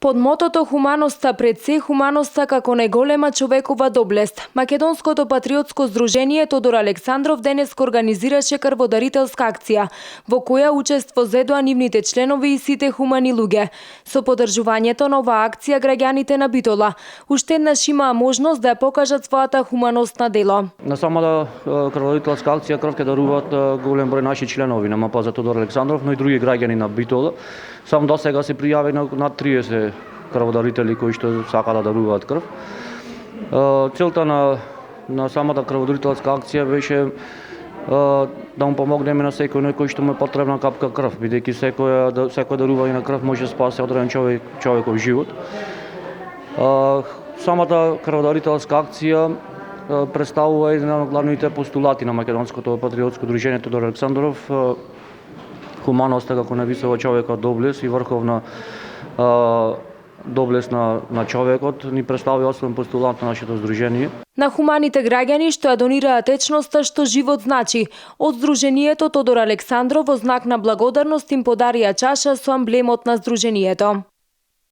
Под мотото "Хуманоста пред се, хуманоста како најголема човекова доблест", Македонското патриотско здружение Тодор Александров денеска организираше крводарителска акција, во која учество зедоа нивните членови и сите хумани луѓе. Со поддржувањето на оваа акција граѓаните на Битола уште еднаш имаа можност да ја покажат својата хуманост на дело. На самата крводарителска акција крв ќе даруваат голем број наши членови на МПЗ Тодор Александров, но и други граѓани на Битола. Само до сега се пријави над 30 крводарители кои што сака да даруваат крв. Целта на самата крводарителска акција беше да му помогнеме на секој кој што му е потребна капка крв, бидејќи секој дарување на крв може да спаси одреден човеков живот. Самата крводарителска акција представува еден од главните постулати на Македонското патриотско здружение Тодор Александров, хуманоста како највисока човекова доблест и врховна доблест на човекот ни представува основен постулат на нашето здружение. На хуманите граѓани што ја донираат течноста што живот значи, од здружението Тодор Александров во знак на благодарност им подарија чаша со амблемот на здружението.